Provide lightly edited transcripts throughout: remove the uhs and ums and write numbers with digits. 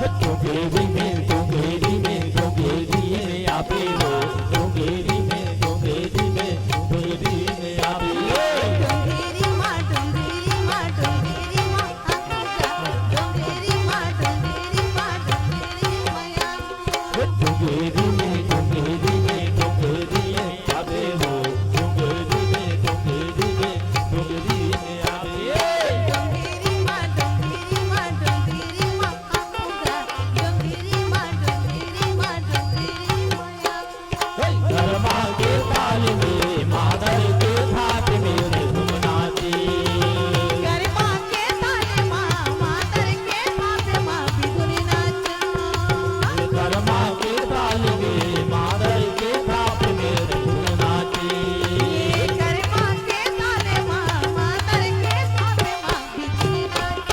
डोंगेरी में डोंगेरी में डोंगेरी में आपे हो डोंगेरी में डोंगेरी में डोंगेरी में आपे डोंगेरी माँ डोंगेरी माँ डोंगेरी माँ डोंगेरी माँ डोंगेरी माँ डोंगेरी माया डोंगेरी में डोंगेरी में डोंगेरी में आपे हो डोंगेरी में डोंगेरी में डोंगेरी में आपे डोंगेरी माँ डोंगेरी माँ डोंगेरी माँ डोंगेरी माँ डोंगेरी माँ डोंगेरी माया धर्मा के ताल में मादर के हाथ में धुम नाची गरबा के ताले माँ मातर के हाथ माँ बिगुरी नाच धर्मा के ताल में मादर के हाथ में धुम नाची गरबा के ताले माँ मातर के हाथ माँ बिगुरी नाच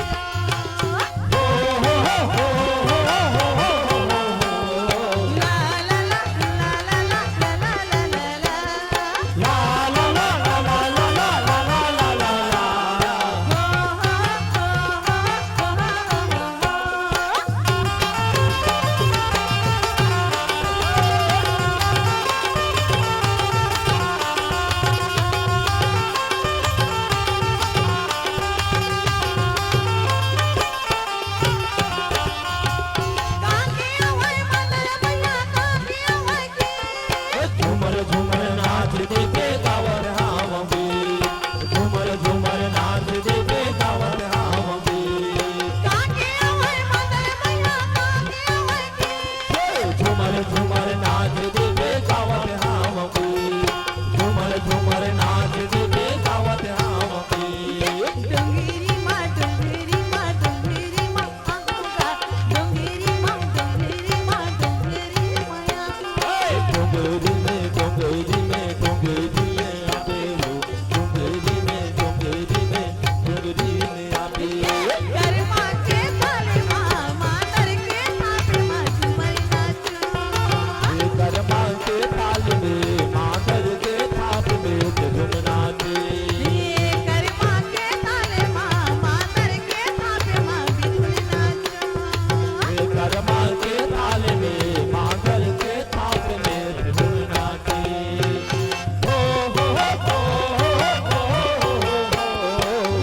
ला ला ला ला ला ला ला ला ला ला झूमर झूमर नाच देखे गावर हावंबी झूमर झूमर नाच देखे गावर हावंबी झूमर झूमर नाच देखे गावर हावंबी झूमर झूमर नाच देखे गावर हावंबी डोंगेरी माँ डोंगेरी माँ डोंगेरी माँ डोंगेरी माँ डोंगेरी माँ डोंगेरी माया डोंगेरी में डोंगेरी में डोंगेरी में आपे हो डोंगेरी में डोंगेरी में डोंगेरी में आपे गरबा के ताले माँ मातर के हाथ माँ झूमर नाच गरमा के ताल में मादर के थाप में झुम नाचे गरबा के ताले माँ मातर के हाथ माँ बिगुरी नाच गरमा के ताल में मादर के थाप में झुम नाचे हो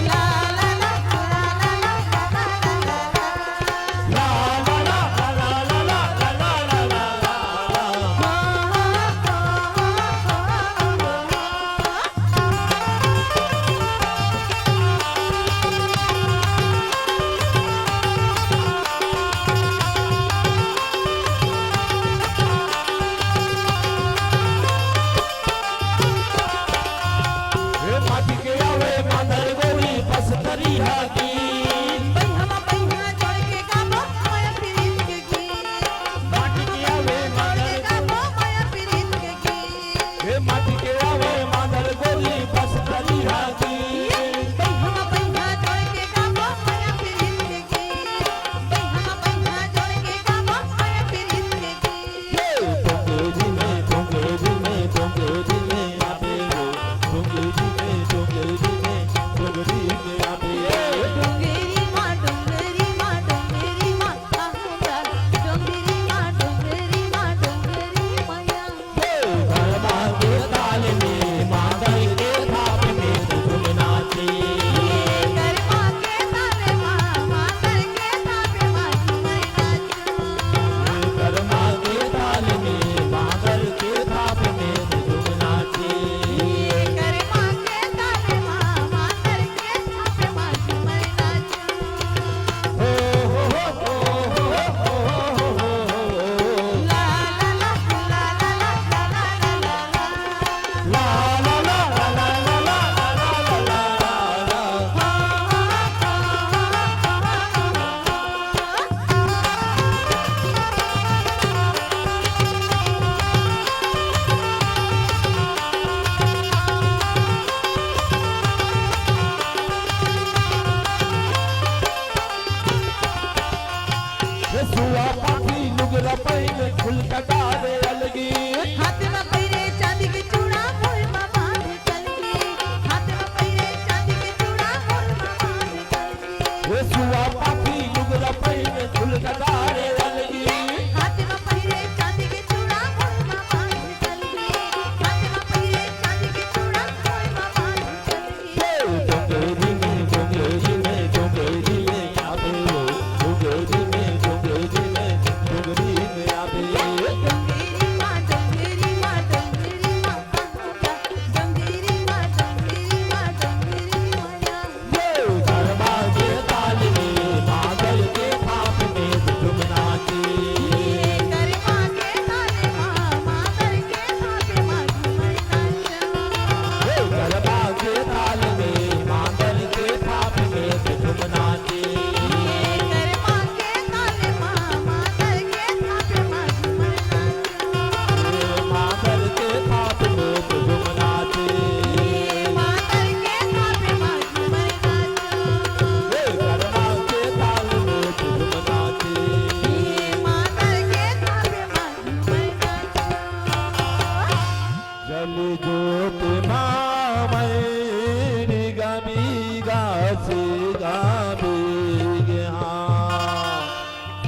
ला ला ला ला ला ला ला माटी के आवे मादर गोरी बस तरी हाकी बैहमा बैहा जोड़ के गाबो माया प्रीत के गीत माटी के आवे जोड़ के मादर गाबो माया प्रीत के गीत हे माटी के आवे मादर गोरी बस तरी हाकी बैहमा बैहा जोड़ के गाबो माया प्रीत के गीत बैहमा बैहा जोड़ के गाबो माया प्रीत के गीत डोंगेरी में डोंगेरी में डोंगेरी में आपे हो डोंगेरी में डोंगेरी में डोंगेरी में आपे डोंगेरी माँ डोंगेरी माँ डोंगेरी माँ आहूँगा डोंगेरी माँ डोंगेरी माँ डोंगेरी माया गरमा के ताल में मादर के थाप में झुम नाची गरबा के ताले माँ मातर के तापे माँ झूमर नाच गरमा के ताल में मादर के थाप में झुम नाची गरबा के ताले माँ मातर के तापे माँ झूमर नाच ला ला ला ला ला ला ला ला ला सुआ पाखी लुगरा पहिन फुल कटारे अलगी हाथ में पैरे चांदी के चूड़ा मोर मामा ने चलगी हाथ में पैरे चांदी के चूड़ा मोर मामा ने चलगी सुआ पाखी लुगरा पहिन फुल कटारे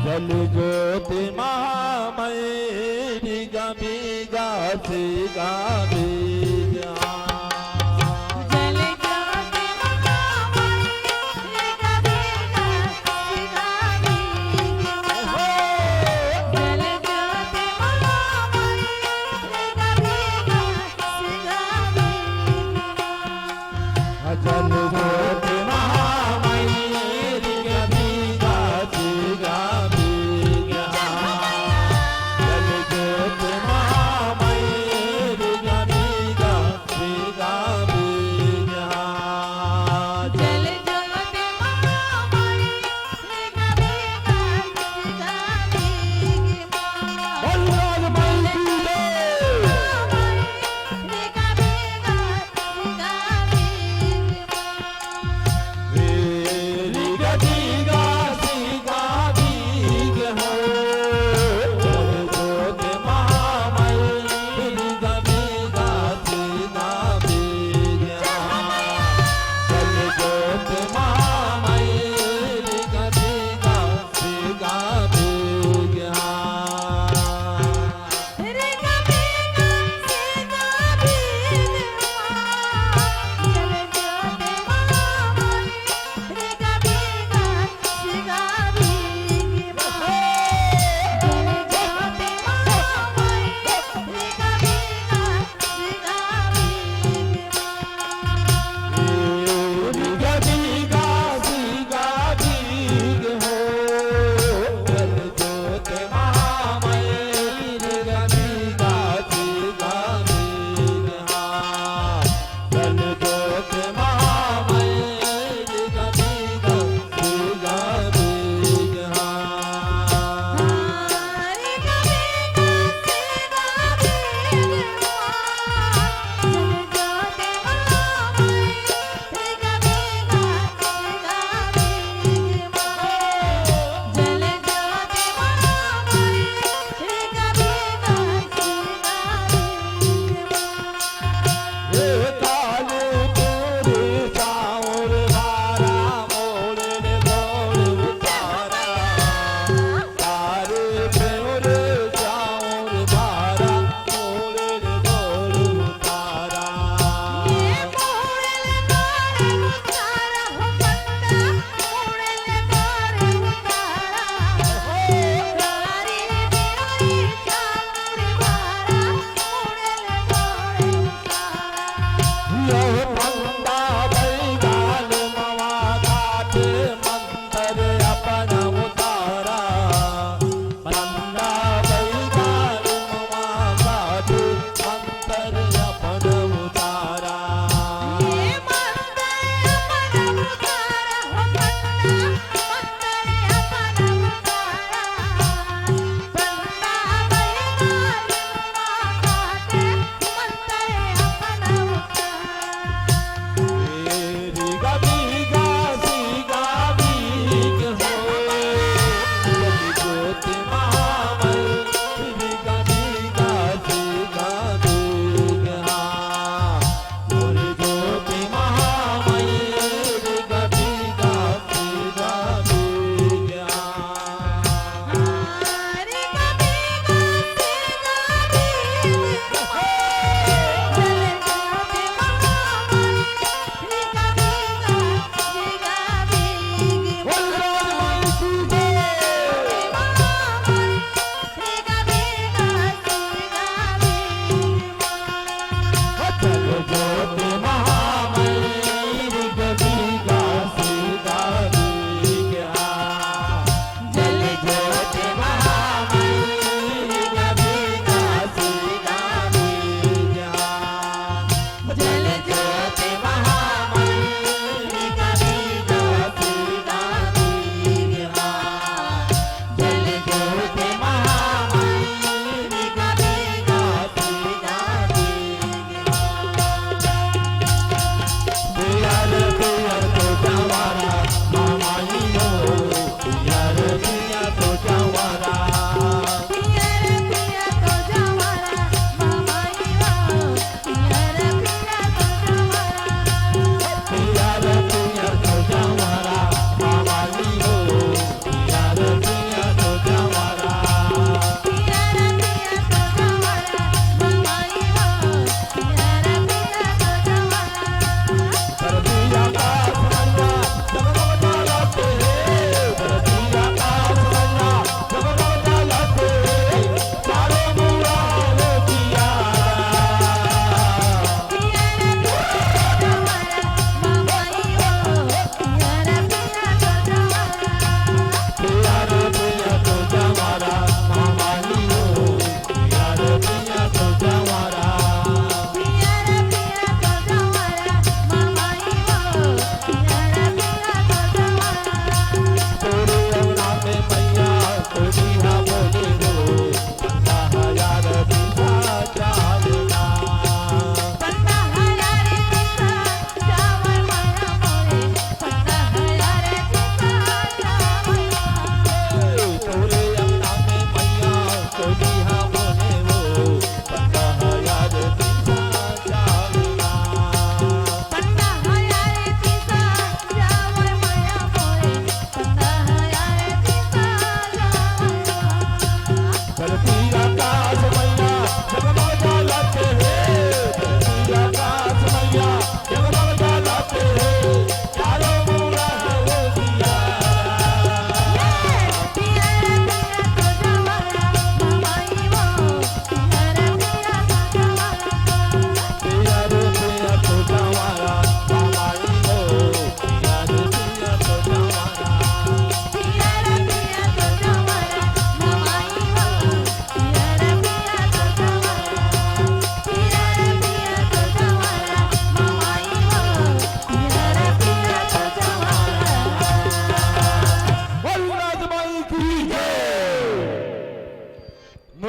जल ज्योति महामयी गमी गाथे गावे जल ज्योति महामयी गमी गाथे गावे जल ज्योति महामयी गमी गाथे गावे जल ज्योति महामयी गमी गाथे गावे जल ज्योति महामयी गमी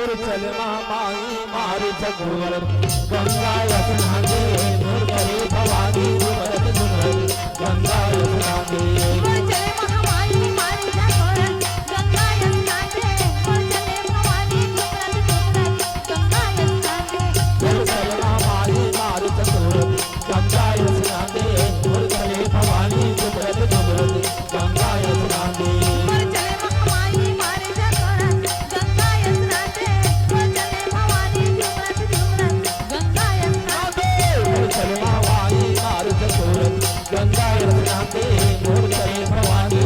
मूर्छल माई मार जगोर गंगा यमुनांगे नूर करे भवानी झुमरत झुमरत गंगा यमुनांगे चले महामाई मारी जागोर गंगा यमुना के चले भवानी झुमरत झुमरत गंगा यमुना के मूर्छल माई मार जगोर गंगा यमुनांगे नूर करे भवानी झुमरत झुमरत गंगा यमुनांगे चले महामाई मारी जागोर गंगा यमुना के चले भवानी झुमरत झुमरत गंगा यमुना के मूर्छल माई मार जगोर गंगा यमुनांगे नूर करे भवानी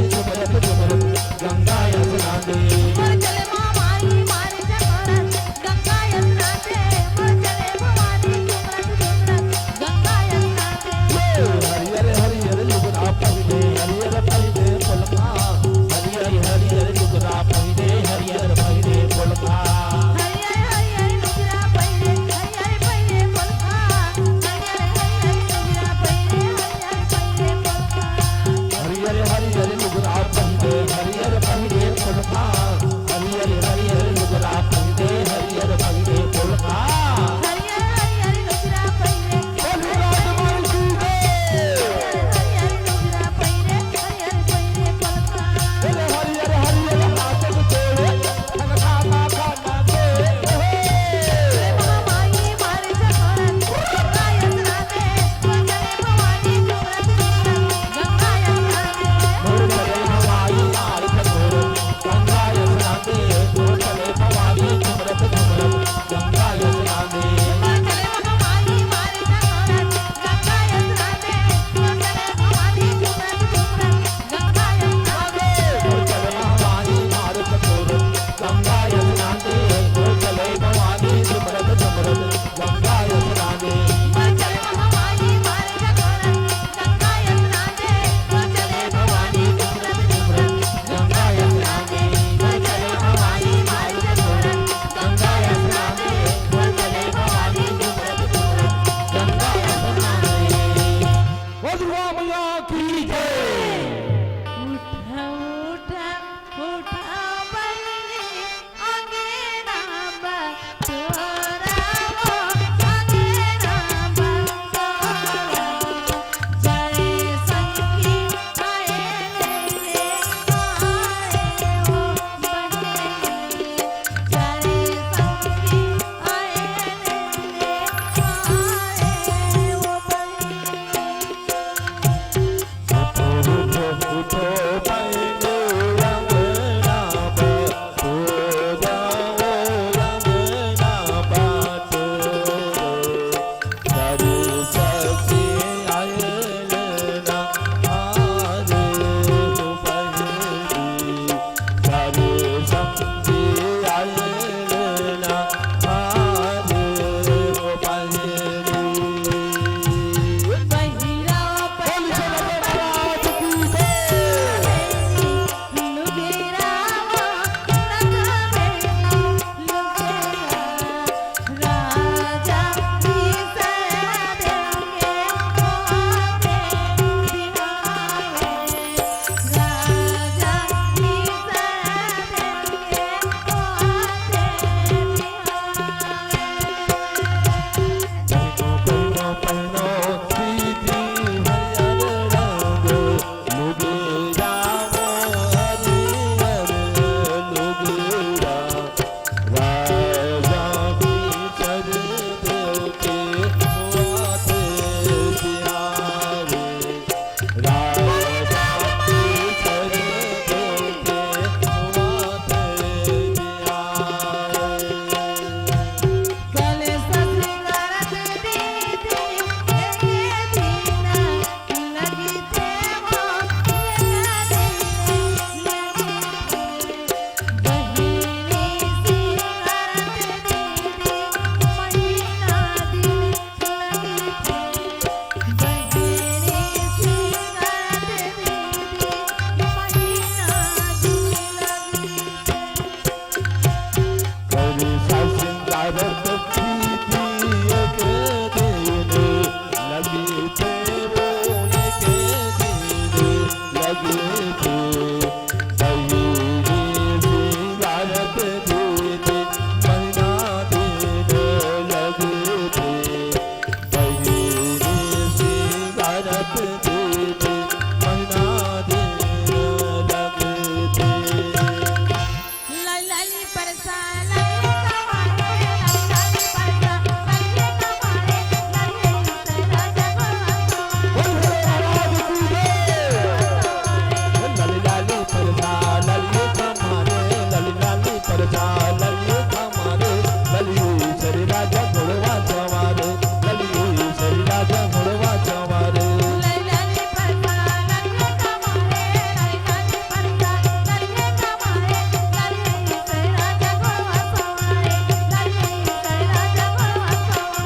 परचा ललियो खमारे ललियो श्री राजा घोड़वा सवार ललियो श्री राजा घोड़वा सवार ललियो परचा ललियो खमारे ललियो परचा ललियो खमारे ललियो श्री राजा घोड़वा सवार ललियो श्री राजा घोड़वा सवार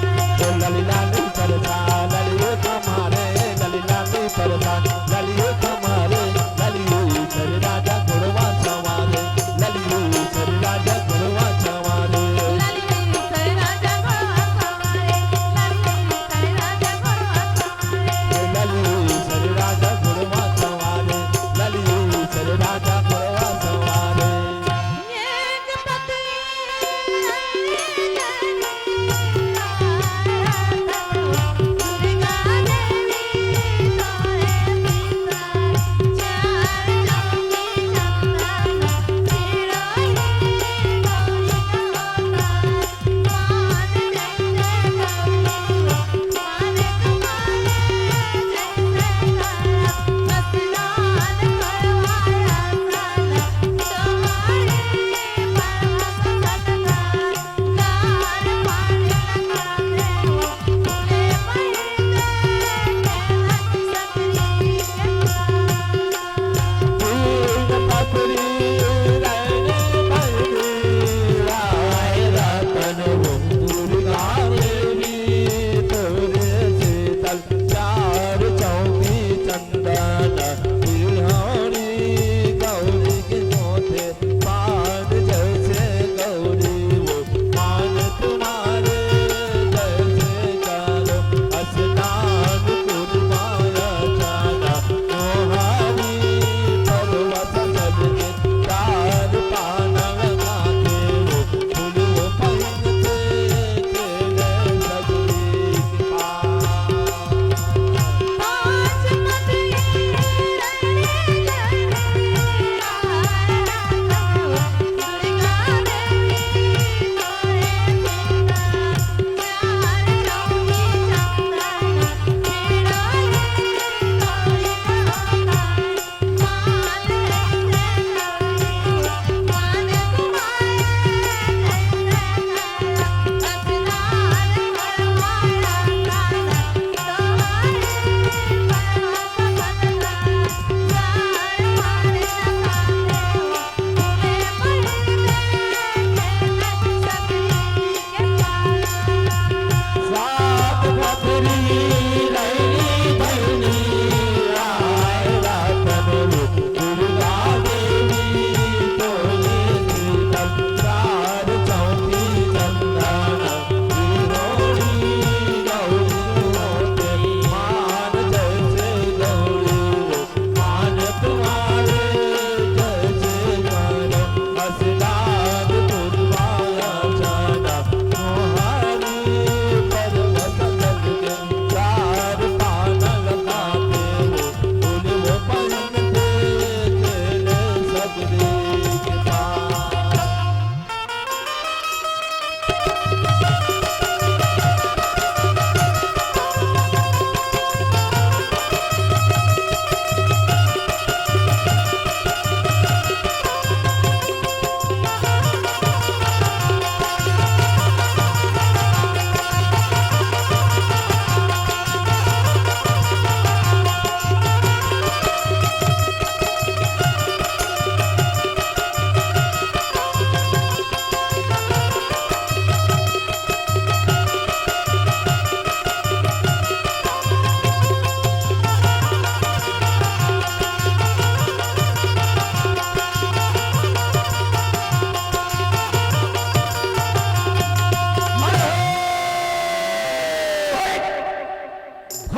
ललिलानी परचा ललियो खमारे ललिलानी परचा ललियो खमारे ललियो श्री राजा घोड़वा सवार ललियो श्री राजा घोड़वा सवार ललियो श्री राजा घोड़वा सवार ललियो श्री राजा घोड़वा सवार ललियो श्री राजा घोड़वा सवार एक पति दुर्गा देवी तोरे पिता चार चौकी चंदन चिड़ोई गौरी गाता मान जैसे गौरी मान तुम्हारे जैसे करा स्नान करवाया साला तुम्हारे परवश सदका गार पानी लगाते हो फूले पहनते सकरी के तीन पत्री रहने बनी राय रतन दुर्गा देवी तोरे शीतल चार चौकी चंदन बिहारी गौरी के मोथे पान जैसे गौरी वो मान तुम्हारे जैसे करो स्नान कुर्बाया जाना मोहारी पर्वत सजने चार पान लगाते हो फूल पहनते खेले सगरी के पास पांच पति दुर्गा देवी तोरे पिता चार चौकी चंदन चिड़ोई गौरी गाता मान जैसे गौरी मान तुम्हारे जैसे करा स्नान करवाया साला तुम्हारे परवश सदका गार पानी लगाते हो फूले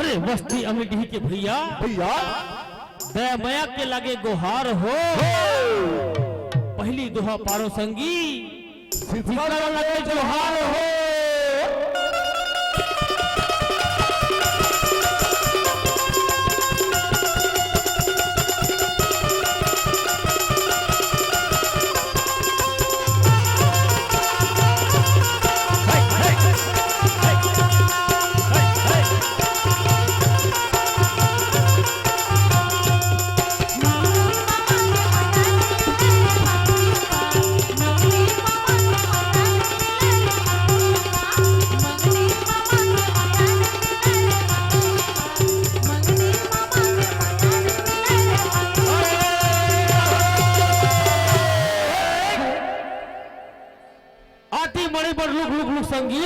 अरे वस्ती अमिटी के भैया भैया दया मया के लागे गुहार हो पहली दोहा पारो संगी शीतल लगे जोहार हो नौमी बड़ लुक लुक लुक संगी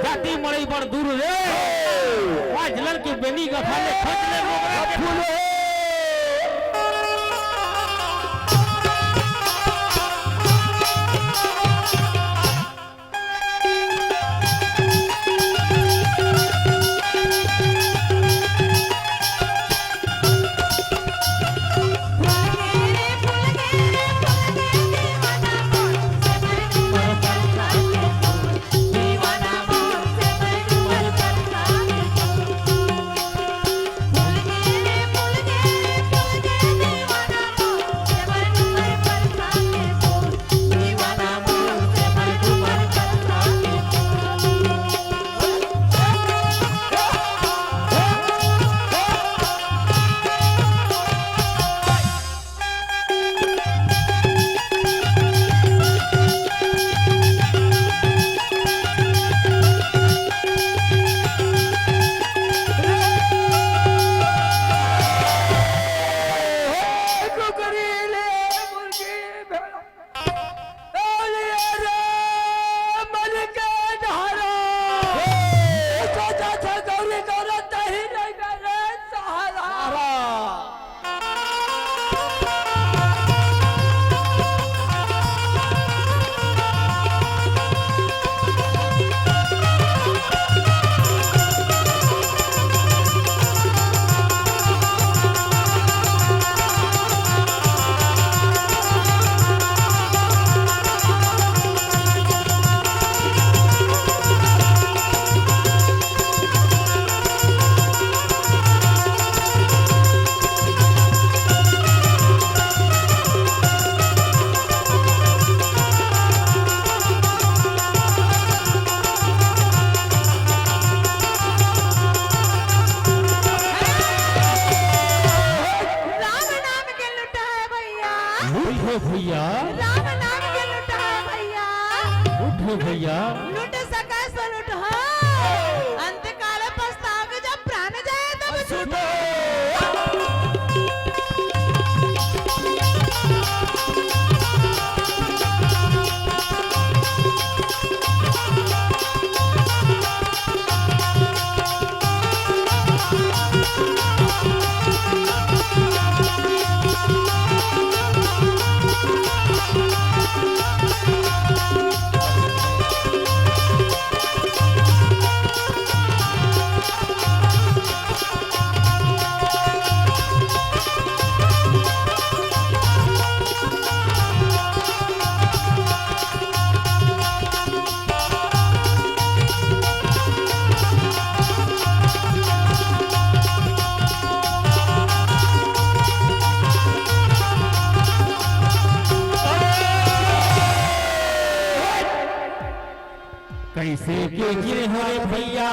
जाती मड़ई बड़ दूर रे आज लड़ के बेनी गफाले खचले मोगरा के फूले भैया राम नाम के लूट है भैया उठो भैया लूट सका सो लूट हो अंत काल पछताओ के जब प्राण जाए तब छूटो कैसे के गिरे हो रे भैया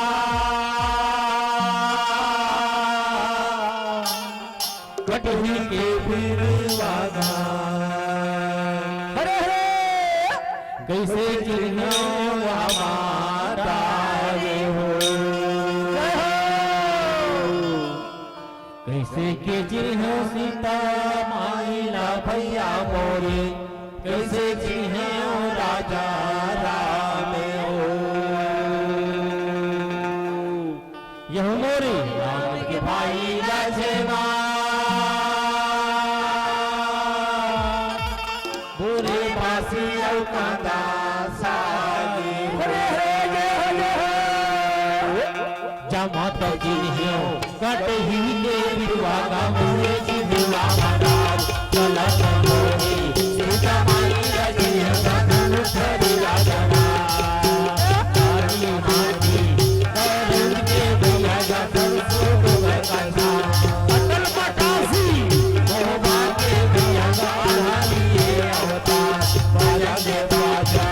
कटही के फिर वागा हरे हरे कैसे गिरे माता रे हो कैसे के गिरे हो सीता माइला भैया मोरे कैसे गिरे हो राजा राम यह मोरे राम के भाई लक्ष्मण बोले बासी औकादा साली जमात जिन्हें कट ही के बिरवा का मुझे जिला महाराज चला चलोरी सीता माई लगी धन उठरी राजना आली हाथी तरुण के भैया जा संसो का अटल पटासी मोहबा के भैया का आधारिए अवतार बाजा दे बाजा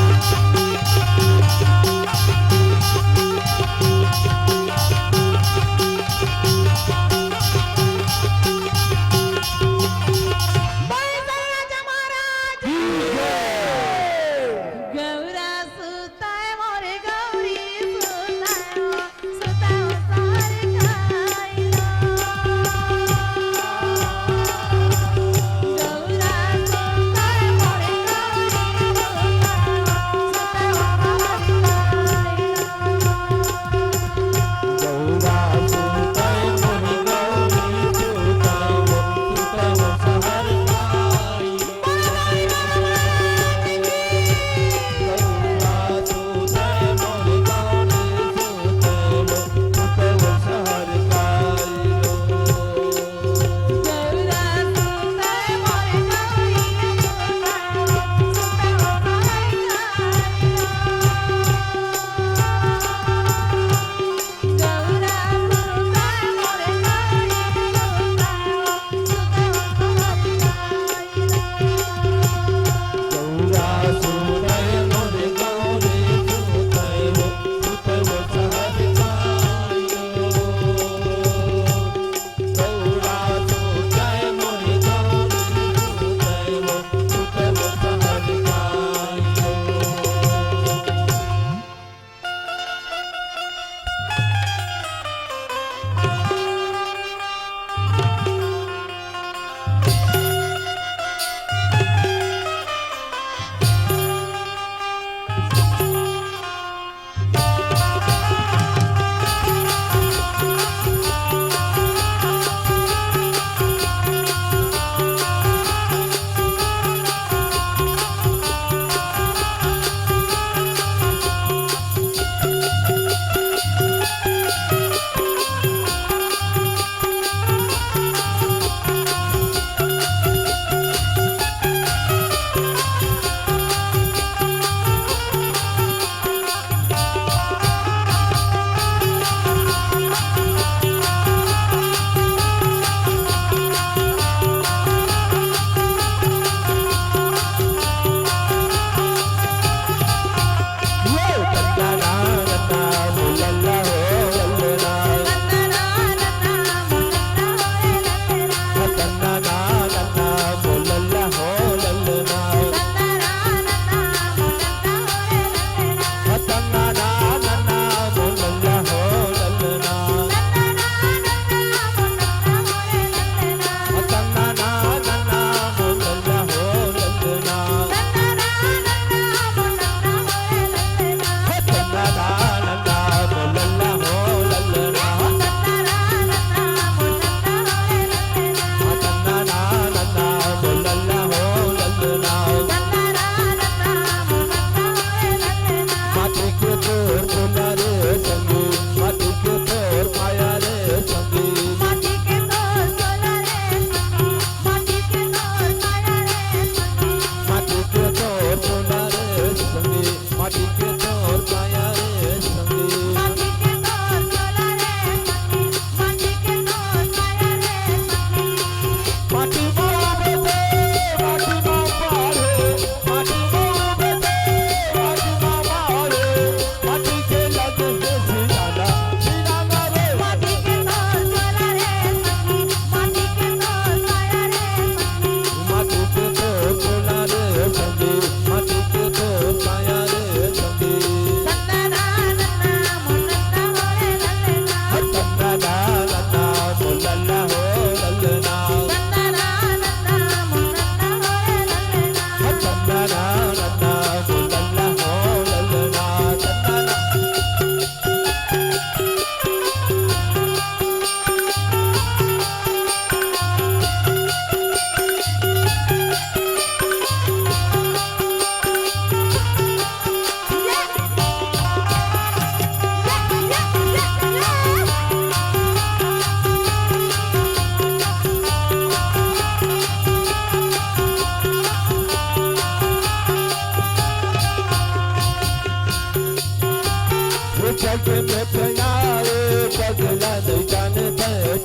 Thank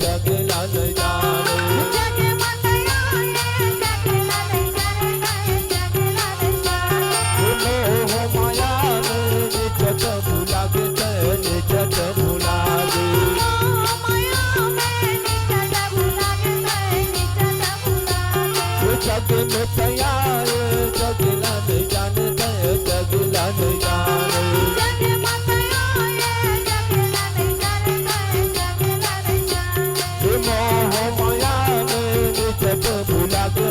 जगला न जाने जगे मातया ये जगला नहीं जाने जगला नहीं जाने मोह माया निजत भुलागे निजत भुलागे माया में निजत भुलागे निजत भुलागे जग में तैयार जगला न जाने जगला न जाने जगे मातया ये जगला नहीं जाने जगला नहीं जाने मोह माया निजत भुलागे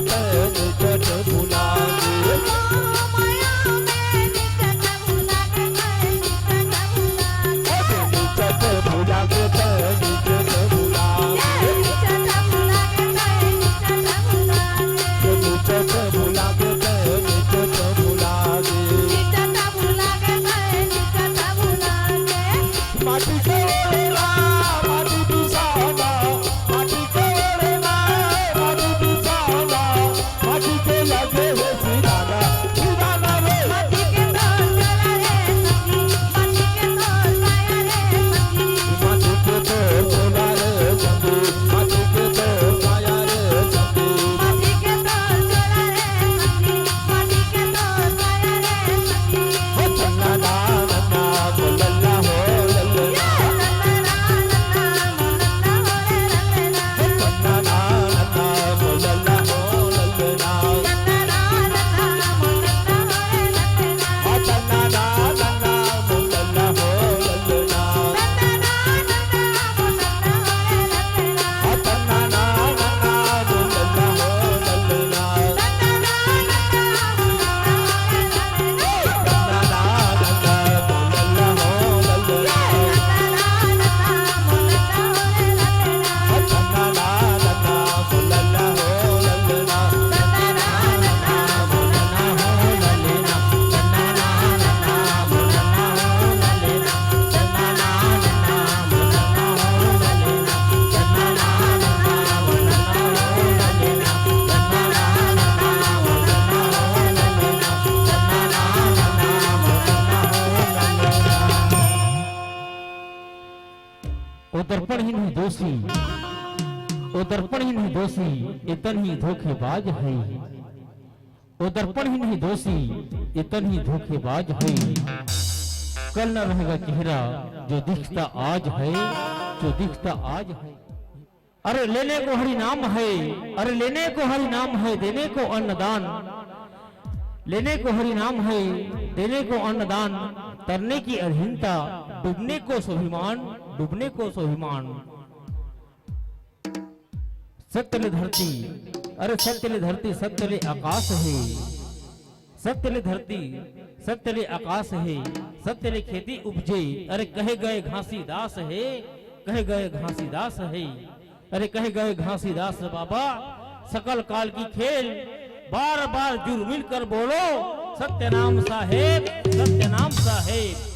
निजत भुलागे माया में निजत भुलागे निजत भुलागे निजत भुलागे निजत भुलागे निजत भुलागे निजत भुलागे निजत भुलागे निजत भुलागे निजत भुलागे निजत भुलागे माटी के ओरेला माटी बिसाना माटी के ओरेला माटी बिसाना माटी के लगे है सिराना सिराना रे माटी के तोर चला रे सखी माटी के तोर माया रे सखी माटी के तो बोला रे संगी माटी के तो माया रे संगी माटी के तोर चला रे सखी माटी के तोर माया रे सखी हो चन्ना ना नन्ना बोलल्ला हो लल्ला नन्ना नन्ना नन्ना होरे रंगना चन्ना ना नन्ना बोलल्ला हो लल्ला नन्ना नन्ना नन्ना होरे रंगना आ चन्ना ना नन्ना बोलल्ला हो लल्ला नन्ना नन्ना नन्ना होरे रंगना आ चन्ना ना नन्ना बोलल्ला हो लल्ला ओ दर्पण ही नहीं दोषी, ओ दर्पण ही नहीं दोषी, इतन ही धोखेबाज है। ओ दर्पण ही नहीं दोषी, इतन ही धोखेबाज है। कल न रहेगा चेहरा जो दिखता आज है, जो दिखता आज है। अरे लेने को हरि नाम है, अरे लेने को हरि नाम है, देने को अन्नदान। लेने को हरि नाम है, देने को अन्नदान। तरने की अधीनता, डूबने को स्वाभिमान, डूबने को स्वाभिमान। सत्यले धरती, अरे सत्यले धरती, सत्यले आकाश है। सत्यले धरती, सत्यले आकाश है। सत्यले खेती उपजे, अरे कहे गए घासीदास है, कहे गए घासीदास है। अरे कहे गए घासीदास बाबा, सकल काल की खेल, बार बार जुर्मिल कर बोलो, सत्य नाम साहेब, सत्य नाम साहेब।